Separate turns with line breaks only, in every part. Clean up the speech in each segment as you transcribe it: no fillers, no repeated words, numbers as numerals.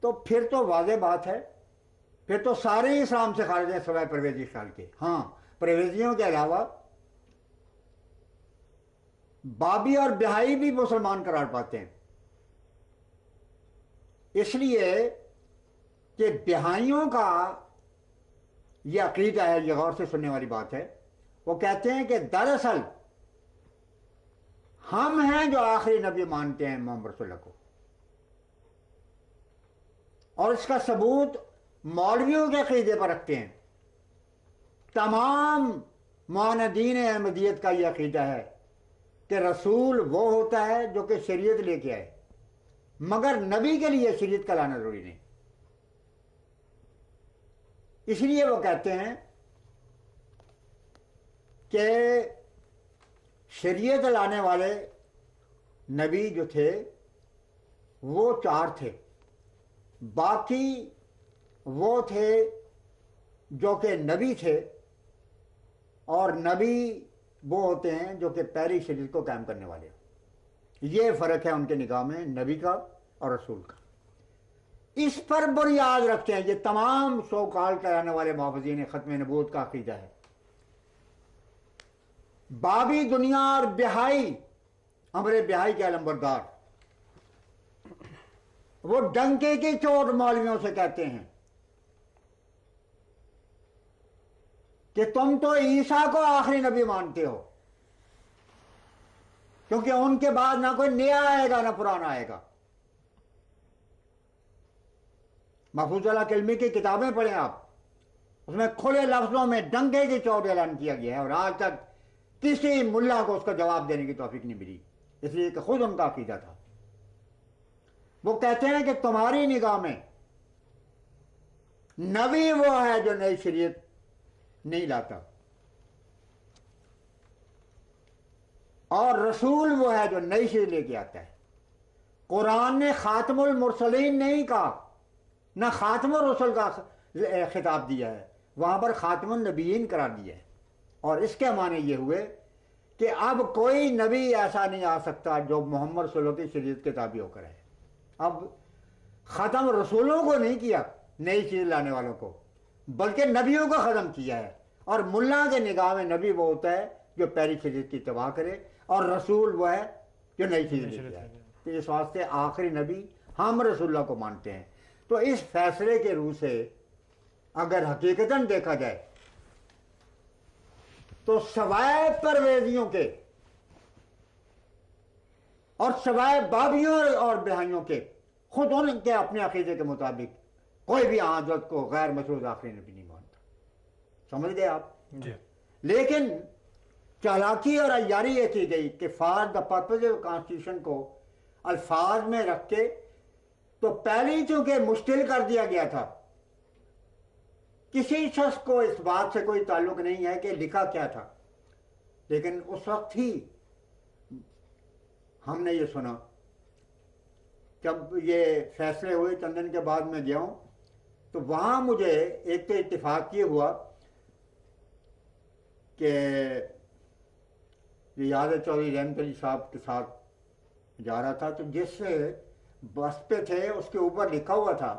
تو پھر تو واضح بات ہے، پھر تو سارے ہی اسلام سے خارج ہیں سوائے پرویزی خیال کے. ہاں، پرویزیوں کے علاوہ بابی اور بہائی بھی مسلمان قرار پاتے ہیں، اس لیے کہ بہائیوں کا یہ عقیدہ ہے، یہ غور سے سننے والی بات ہے. وہ کہتے ہیں کہ دراصل ہم ہیں جو آخری نبی مانتے ہیں محمد رسول اللہ کو، اور اس کا ثبوت مولویوں کے عقیدے پر رکھتے ہیں. تمام معاندین احمدیت کا یہ عقیدہ ہے کہ رسول وہ ہوتا ہے جو کہ شریعت لے کے آئے، مگر نبی کے لیے شریعت کا لانا ضروری نہیں. اس لیے وہ کہتے ہیں کہ شریعت لانے والے نبی جو تھے وہ 4 تھے، باقی وہ تھے جو کہ نبی تھے، اور نبی وہ ہوتے ہیں جو کہ پہلی شریعت کو قائم کرنے والے. یہ فرق ہے ان کے نگاہ میں نبی کا اور رسول کا. اس پر بنیاد رکھتے ہیں یہ تمام سو کال کرانے والے محافظین ختم نبوت کا عقیدہ ہے. بابی دنیا اور بہائی، امر بہائی کے علمبردار، وہ ڈنکے کی چوٹ مولویوں سے کہتے ہیں کہ تم تو عیسیٰ کو آخری نبی مانتے ہو، کیونکہ ان کے بعد نہ کوئی نیا آئے گا نہ پرانا آئے گا. محفوظ اللہ کلمی کی کتابیں پڑھیں آپ، اس میں کھلے لفظوں میں ڈنکے کی چوٹ اعلان کیا گیا ہے، اور آج تک کسی ملا کو اس کا جواب دینے کی توفیق نہیں ملی، اس لیے کہ خود ان کا عقیدہ تھا. وہ کہتے ہیں کہ تمہاری نگاہ میں نبی وہ ہے جو نئی شریعت نہیں لاتا، اور رسول وہ ہے جو نئی شریعت لے کے آتا ہے. قرآن نے خاتم المرسلین نہیں کہا، نہ خاتم الرسل کا خطاب دیا ہے، وہاں پر خاتم النبیین قرار دیا ہے. اور اس کے معنی یہ ہوئے کہ اب کوئی نبی ایسا نہیں آ سکتا جو محمد صلی اللہ علیہ وسلم کی شریعت کے تابع ہو کر ہے. اب ختم رسولوں کو نہیں کیا، نئی چیز لانے والوں کو، بلکہ نبیوں کو ختم کیا ہے. اور ملا کے نگاہ میں نبی وہ ہوتا ہے جو پہلی شریعت کی اتباع کرے، اور رسول وہ ہے جو نئی چیز لے کے آئے. تو اس واسطے آخری نبی ہم رسول اللہ کو مانتے ہیں. تو اس فیصلے کے روح سے اگر حقیقتاً دیکھا جائے تو سوائے پرویزیوں کے اور سوائے بابیوں اور بہائیوں کے، خود ان کے اپنے عقیدے کے مطابق کوئی بھی حضرت کو غیر مشروط آخری نبی نہیں مانتا. سمجھ گئے آپ؟
جی.
لیکن چالاکی اور عیاری یہ کی گئی کہ for the purpose of constitution کو الفاظ میں رکھ کے تو پہلی چونکہ مشکل کر دیا گیا تھا، کسی شخص کو اس بات سے کوئی تعلق نہیں ہے کہ لکھا کیا تھا، لیکن اس وقت ہی ہم نے یہ سنا، جب یہ فیصلے ہوئے چند دن کے بعد میں گیا ہوں تو وہاں مجھے ایک تو اتفاق یہ ہوا کہ ریاض چودھری رحمت علی صاحب کے ساتھ جا رہا تھا، تو جس بس پہ تھے اس کے اوپر لکھا ہوا تھا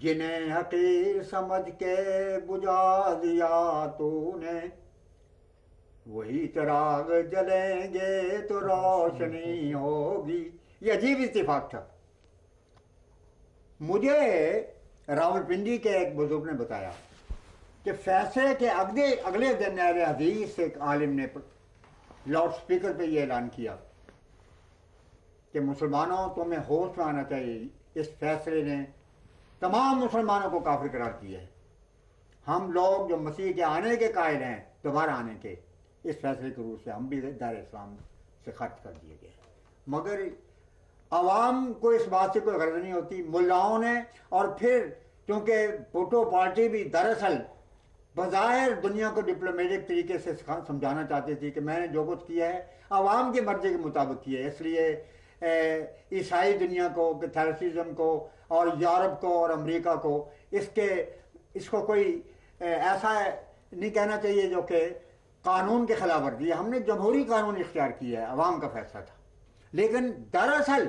جنہیں حقیر سمجھ کے بجھا دیا تو نے وہی چراغ جلیں گے تو روشنی ہوگی. یہ عجیب اتفاق تھا. مجھے راولپنڈی کے ایک بزرگ نے بتایا کہ فیصلے کے اگلے دن اہل حدیث ایک عالم نے لاؤڈ سپیکر پہ یہ اعلان کیا کہ مسلمانوں تمہیں ہوش میں آنا چاہیے، اس فیصلے نے تمام مسلمانوں کو کافر قرار کیا ہے. ہم لوگ جو مسیح کے آنے کے قائل ہیں، دوبارہ آنے کے، اس فیصلے کے روح سے ہم بھی دار اسلام سے خرچ کر دیے گئے. مگر عوام کو اس بات سے کوئی غرض نہیں ہوتی. ملاؤں نے، اور پھر کیونکہ بھٹو پارٹی بھی دراصل بظاہر دنیا کو ڈپلومیٹک طریقے سے سمجھانا چاہتی تھی کہ میں نے جو کچھ کیا ہے عوام کی مرضی کے مطابق کیا ہے، اس لیے عیسائی دنیا کو، کیتھولسزم کو، اور یورپ کو اور امریکہ کو اس کو کوئی ایسا نہیں کہنا چاہیے جو کہ قانون کے خلاف ورزی ہے. ہم نے جمہوری قانون اختیار کیا ہے، عوام کا فیصلہ تھا. لیکن دراصل